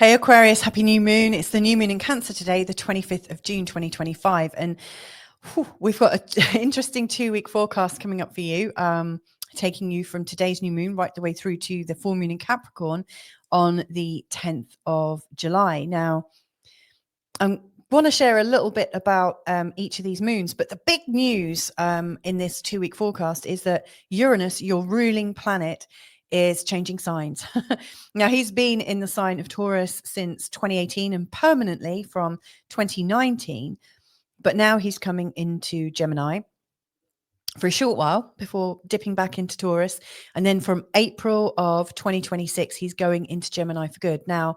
Hey Aquarius, happy new moon. It's the new moon in Cancer today, the 25th of June 2025. And we've got an interesting 2-week forecast coming up for you, taking you from today's new moon right the way through to the full moon in Capricorn on the 10th of July. Now, I want to share a little bit about each of these moons, but the big news in this 2-week forecast is that Uranus, your ruling planet, is changing signs. Now, he's been in the sign of Taurus since 2018 and permanently from 2019, but now he's coming into Gemini for a short while before dipping back into Taurus. And then from April of 2026, he's going into Gemini for good. Now,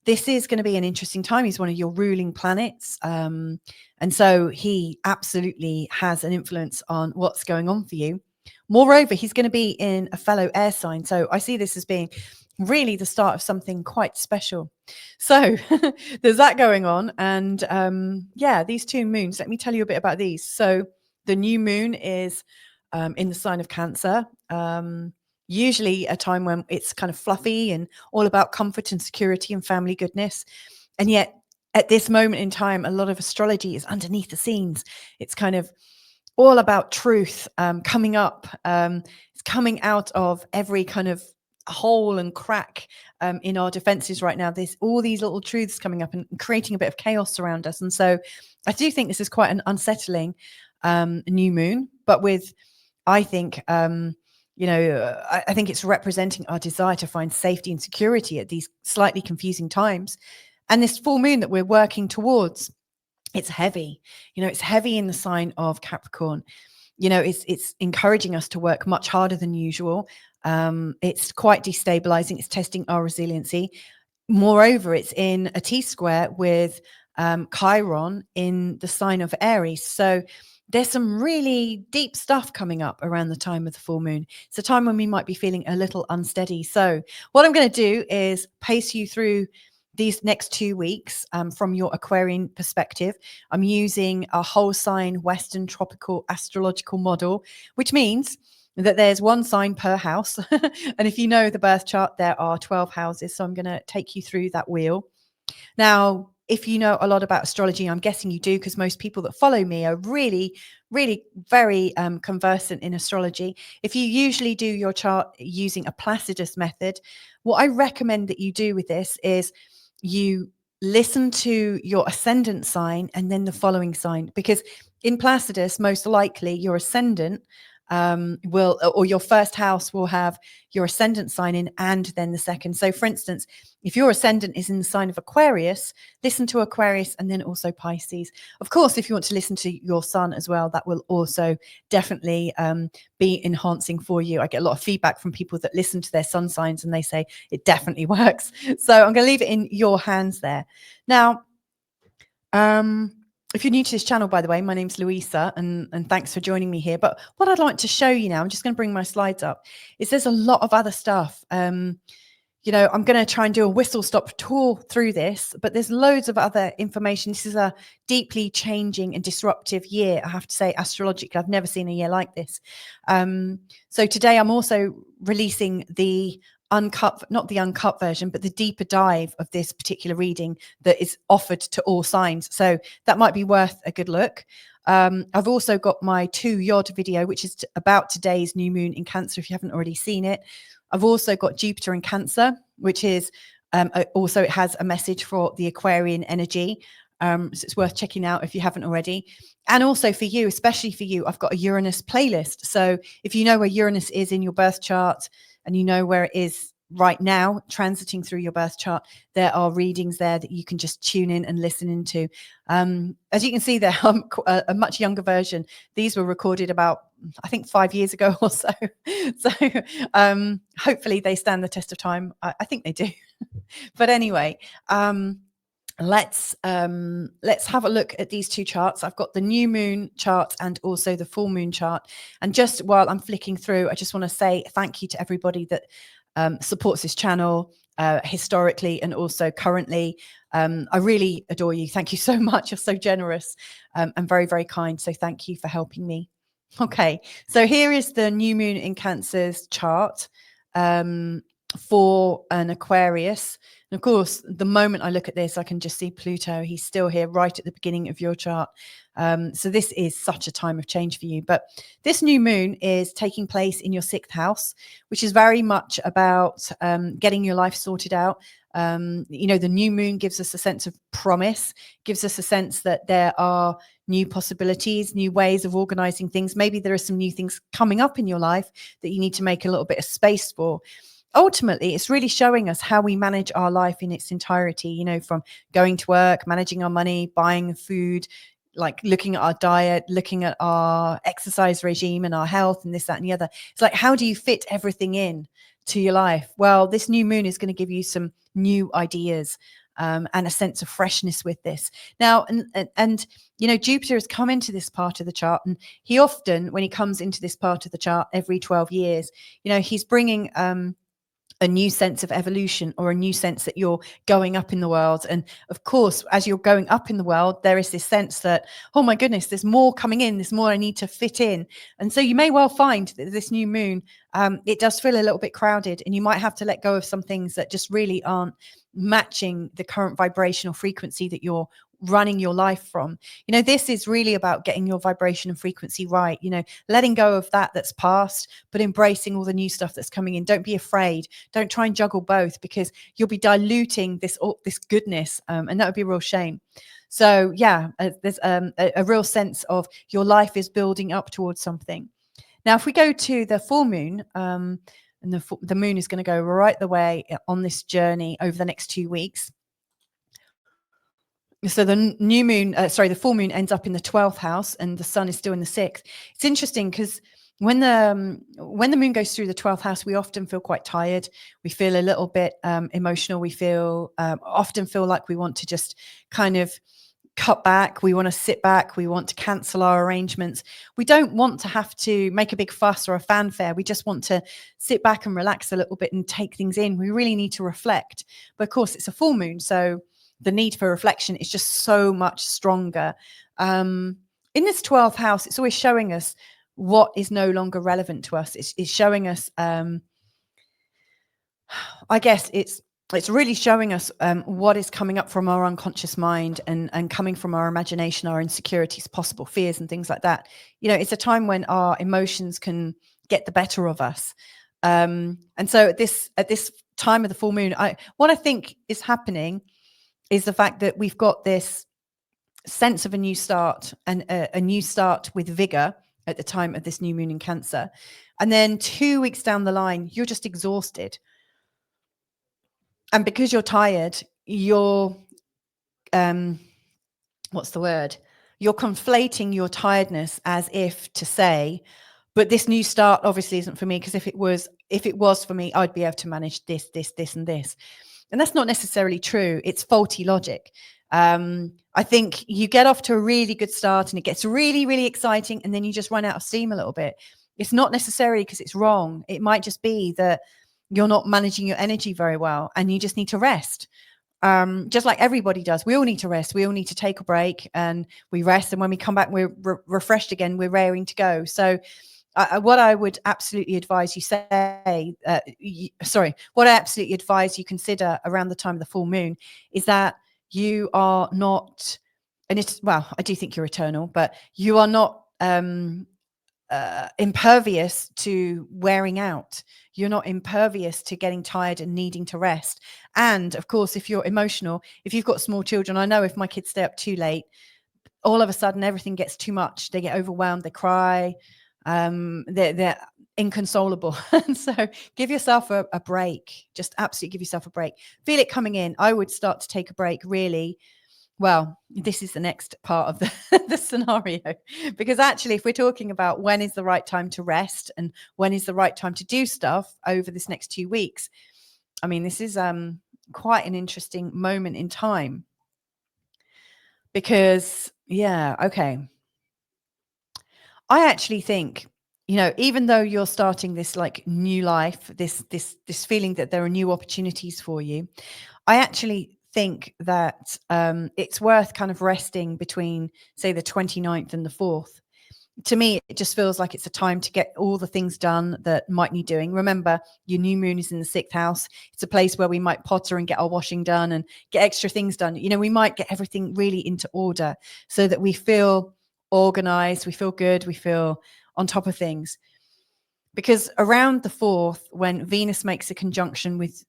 this is going to be an interesting time. He's one of your ruling planets. And so he absolutely has an influence on what's going on for you. Moreover, he's going to be in a fellow air sign. So I see this as being really the start of something quite special. So there's that going on. And yeah, these two moons, let me tell you a bit about these. So the new moon is in the sign of Cancer. Usually a time when it's kind of fluffy and all about comfort and security and family goodness. And yet at this moment in time, a lot of astrology is underneath the scenes. It's kind of all about truth coming up. It's coming out of every kind of hole and crack in our defenses right now. There's all these little truths coming up and creating a bit of chaos around us. And so I do think this is quite an unsettling new moon, but with, I think, I think it's representing our desire to find safety and security at these slightly confusing times. And this full moon that we're working towards, it's heavy. It's heavy in the sign of Capricorn. It's encouraging us to work much harder than usual. It's quite destabilizing. It's testing our resiliency. Moreover, it's in a T-square with Chiron in the sign of Aries. So there's some really deep stuff coming up around the time of the full moon. It's a time when we might be feeling a little unsteady. So what I'm going to do is pace you through these next 2 weeks from your Aquarian perspective. I'm using a whole sign Western tropical astrological model, which means that there's one sign per house. And if you know the birth chart, there are 12 houses. So I'm going to take you through that wheel. Now, if you know a lot about astrology, I'm guessing you do, because most people that follow me are really, really very conversant in astrology. If you usually do your chart using a Placidus method, what I recommend that you do with this is you listen to your ascendant sign and then the following sign, because in Placidus, most likely your ascendant or your first house will have your ascendant sign in and then the second. So for instance, if your ascendant is in the sign of Aquarius, listen to Aquarius and then also Pisces. Of course, if you want to listen to your sun as well, that will also definitely be enhancing for you. I get a lot of feedback from people that listen to their sun signs and they say it definitely works. So I'm going to leave it in your hands there. Now, if you're new to this channel, by the way, my name's Louisa, and thanks for joining me here. But what I'd like to show you now, I'm just going to bring my slides up, is there's a lot of other stuff. I'm going to try and do a whistle-stop tour through this, but there's loads of other information. This is a deeply changing and disruptive year, I have to say, astrologically. I've never seen a year like this. So today I'm also releasing the not the uncut version, but the deeper dive of this particular reading that is offered to all signs. So that might be worth a good look. I've also got my 2 Yod video, which is about today's new moon in Cancer, if you haven't already seen it. I've also got Jupiter in Cancer, which is also, it has a message for the Aquarian energy. So it's worth checking out if you haven't already. And also for you, especially for you, I've got a Uranus playlist. So if you know where Uranus is in your birth chart and you know where it is right now, transiting through your birth chart, there are readings there that you can just tune in and listen into. As you can see there, I'm a much younger version. These were recorded about, I think, 5 years ago or so. So hopefully they stand the test of time. I think they do. But anyway, let's have a look at these 2 charts. I've got the new moon chart and also the full moon chart. And just while I'm flicking through, I just want to say thank you to everybody that supports this channel historically and also currently. I really adore you. Thank you so much. You're so generous and very, very kind. So thank you for helping me. Okay, so here is the new moon in Cancer's chart. for an Aquarius. And of course, the moment I look at this, I can just see Pluto. He's still here right at the beginning of your chart. So this is such a time of change for you. But this new moon is taking place in your 6th house, which is very much about getting your life sorted out. The new moon gives us a sense of promise, gives us a sense that there are new possibilities, new ways of organizing things. Maybe there are some new things coming up in your life that you need to make a little bit of space for. Ultimately, it's really showing us how we manage our life in its entirety, from going to work, managing our money, buying food, like looking at our diet, looking at our exercise regime and our health and this, that, and the other. It's like, how do you fit everything in to your life? Well, this new moon is going to give you some new ideas and a sense of freshness with this. Now, and Jupiter has come into this part of the chart, and he often, when he comes into this part of the chart every 12 years, he's bringing a new sense of evolution, or a new sense that you're going up in the world. And of course, as you're going up in the world, there is this sense that, oh my goodness, there's more coming in, there's more I need to fit in. And so you may well find that this new moon, it does feel a little bit crowded, and you might have to let go of some things that just really aren't matching the current vibrational frequency that you're running your life from. This is really about getting your vibration and frequency right, letting go of that's past, but embracing all the new stuff that's coming in. Don't be afraid. Don't try and juggle both, because you'll be diluting this goodness, and that would be a real shame. So yeah, there's a real sense of your life is building up towards something. Now, if we go to the full moon, and the moon is going to go right the way on this journey over the next 2 weeks. So the new moon, the full moon ends up in the 12th house, and the sun is still in the 6th. It's interesting because when the moon goes through the 12th house, we often feel quite tired. We feel a little bit emotional. We often feel like we want to just kind of cut back. We want to sit back. We want to cancel our arrangements. We don't want to have to make a big fuss or a fanfare. We just want to sit back and relax a little bit and take things in. We really need to reflect. But of course, it's a full moon, so the need for reflection is just so much stronger. In this 12th house, it's always showing us what is no longer relevant to us. It's showing us, I guess it's really showing us what is coming up from our unconscious mind and coming from our imagination, our insecurities, possible fears and things like that. It's a time when our emotions can get the better of us. And so at this time of the full moon, what I think is happening is the fact that we've got this sense of a new start, and a new start with vigor at the time of this new moon in Cancer. And then 2 weeks down the line, you're just exhausted. And because you're tired, you're, what's the word? You're conflating your tiredness as if to say, but this new start obviously isn't for me, because if it was for me, I'd be able to manage this, and this. And that's not necessarily true. It's faulty logic. I think you get off to a really good start and it gets really, really exciting, and then you just run out of steam a little bit. It's not necessarily because it's wrong. It might just be that you're not managing your energy very well and you just need to rest. Just like everybody does. We all need to rest. We all need to take a break, and we rest. And when we come back, we're refreshed again. We're raring to go. So what I would absolutely advise you what I absolutely advise you consider around the time of the full moon is that you are not, and I do think you're eternal, but you are not impervious to wearing out. You're not impervious to getting tired and needing to rest. And of course, if you're emotional, if you've got small children, I know if my kids stay up too late, all of a sudden everything gets too much. They get overwhelmed, they cry, they're inconsolable. And so give yourself a break. Just absolutely give yourself a break. Feel it coming in. I would start to take a break, really. Well, this is the next part of the scenario, because actually, if we're talking about when is the right time to rest and when is the right time to do stuff over this next 2 weeks, I mean, this is quite an interesting moment in time, because, I actually think, even though you're starting this like new life, this feeling that there are new opportunities for you, I actually think that it's worth kind of resting between, say, the 29th and the 4th, to me, it just feels like it's a time to get all the things done that might need doing. Remember, your new moon is in the 6th house. It's a place where we might potter and get our washing done and get extra things done. You know, we might get everything really into order so that we feel organized, we feel good, we feel on top of things. Because around the 4th, when Venus makes a conjunction with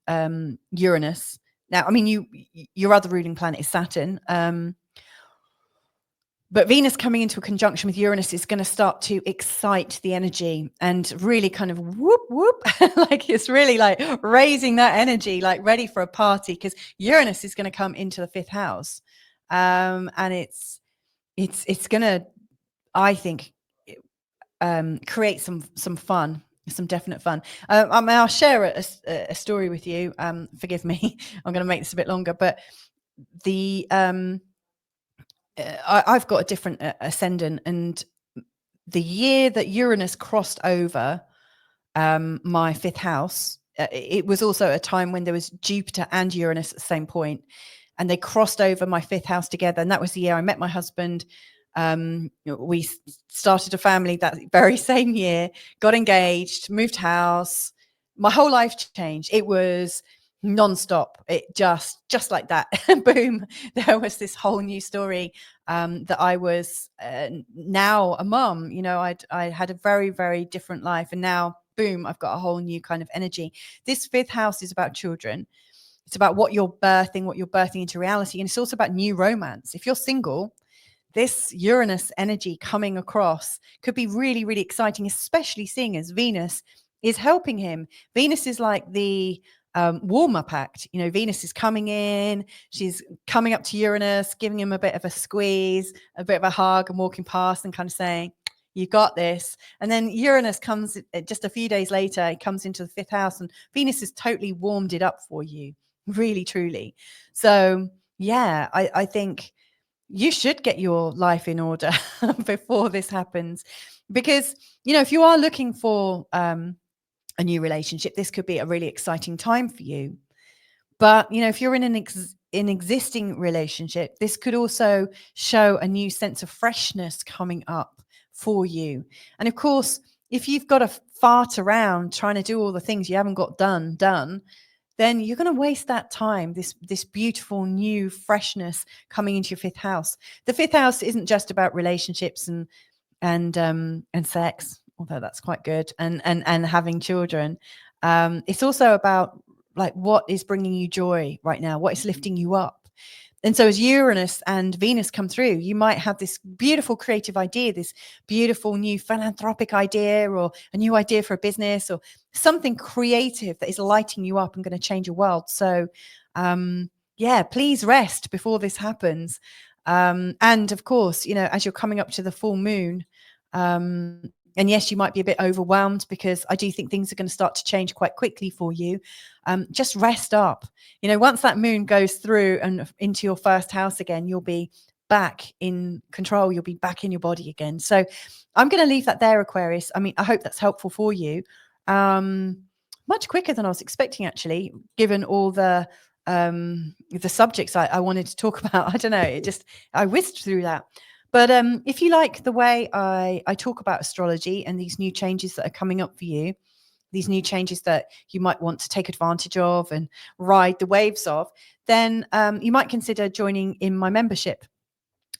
Uranus, now, I mean, your other ruling planet is Saturn, but Venus coming into a conjunction with Uranus is going to start to excite the energy and really kind of whoop, whoop, like it's really like raising that energy, like ready for a party, because Uranus is going to come into the 5th house. And it's going to, I think, create some fun, some definite fun. I'll share a story with you. Forgive me, I'm going to make this a bit longer, but the I've got a different ascendant, and the year that Uranus crossed over my 5th house, it was also a time when there was Jupiter and Uranus at the same point, and they crossed over my 5th house together. And that was the year I met my husband. We started a family that very same year, got engaged, moved house. My whole life changed. It was non-stop. It just like that. Boom, there was this whole new story, that I was now a mum. You know, I had a very, very different life, and now boom, I've got a whole new kind of energy. This 5th house is about children. It's about what you're birthing into reality, and it's also about new romance. If you're single, this Uranus energy coming across could be really, really exciting, especially seeing as Venus is helping him. Venus is like the warm-up act. You know, Venus is coming in, she's coming up to Uranus, giving him a bit of a squeeze, a bit of a hug, and walking past and kind of saying, you got this. And then Uranus comes just a few days later, it comes into the 5th house, and Venus has totally warmed it up for you, really, truly. So yeah, I think you should get your life in order before this happens, because, you know, if you are looking for a new relationship, this could be a really exciting time for you. But, you know, if you're in an existing relationship, this could also show a new sense of freshness coming up for you. And of course, if you've got to fart around trying to do all the things you haven't got done, then you're going to waste that time, this beautiful new freshness coming into your 5th house. The 5th house isn't just about relationships and sex, although that's quite good, and having children. It's also about like what is bringing you joy right now, what is lifting you up. And so as Uranus and Venus come through, you might have this beautiful creative idea, this beautiful new philanthropic idea, or a new idea for a business, or something creative that is lighting you up and going to change your world. So yeah, please rest before this happens. And of course, you know, as you're coming up to the full moon, and yes, you might be a bit overwhelmed, because I do think things are going to start to change quite quickly for you. Just rest up. You know, once that moon goes through and into your 1st house again, you'll be back in control. You'll be back in your body again. So I'm going to leave that there, Aquarius. I mean, I hope that's helpful for you. Much quicker than I was expecting, actually, given all the subjects I wanted to talk about. I don't know. I whizzed through that. But if you like the way I talk about astrology and these new changes that are coming up for you, these new changes that you might want to take advantage of and ride the waves of, then you might consider joining in my membership.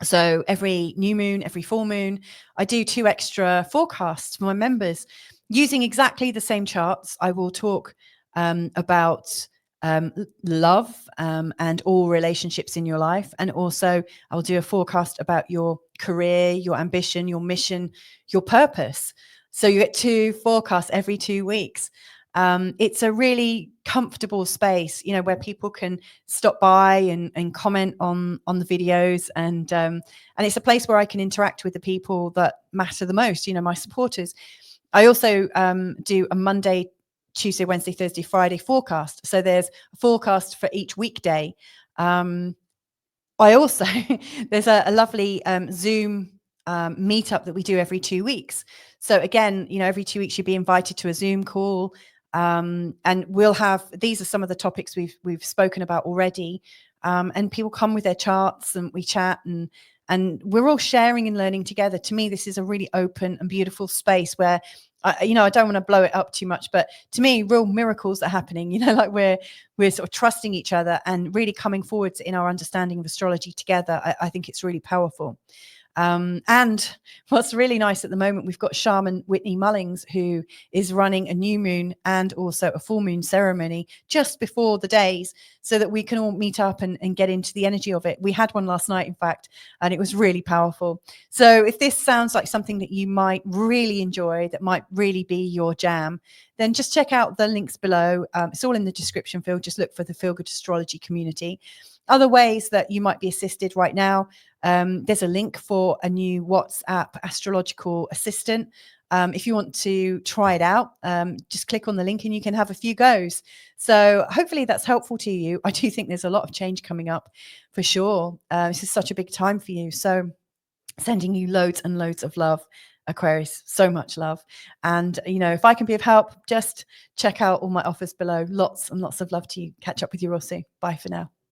So every new moon, every full moon, I do 2 extra forecasts for my members using exactly the same charts. I will talk about love and all relationships in your life. And also I'll do a forecast about your career, your ambition, your mission, your purpose. So you get 2 forecasts every 2 weeks. It's a really comfortable space, you know, where people can stop by and comment on the videos. And it's a place where I can interact with the people that matter the most, you know, my supporters. I also do a Monday, Tuesday, Wednesday, Thursday, Friday forecast. So there's a forecast for each weekday. I also, there's a lovely Zoom meetup that we do every 2 weeks. So again, you know, every 2 weeks you'll be invited to a Zoom call. And we'll have, these are some of the topics we've spoken about already. And people come with their charts and we chat, and we talk about, you know, what is bringing you joy right now, what is lifting you up, and what is bringing you down. So and we're all sharing and learning together. To me, this is a really open and beautiful space where I don't want to blow it up too much, but to me, real miracles are happening, like we're sort of trusting each other and really coming forwards in our understanding of astrology together. I think it's really powerful. And what's really nice at the moment, we've got Shaman Whitney Mullings, who is running a new moon and also a full moon ceremony just before the days, so that we can all meet up and get into the energy of it. We had one last night, in fact, and it was really powerful. So if this sounds like something that you might really enjoy, that might really be your jam, then just check out the links below. It's all in the description field. Just look for the Feel Good Astrology community. Other ways that you might be assisted right now, there's a link for a new WhatsApp astrological assistant. If you want to try it out, just click on the link and you can have a few goes. So hopefully that's helpful to you. I do think there's a lot of change coming up for sure. This is such a big time for you. So sending you loads and loads of love, Aquarius, so much love. And, if I can be of help, just check out all my offers below. Lots and lots of love to you. Catch up with you real soon. Bye for now.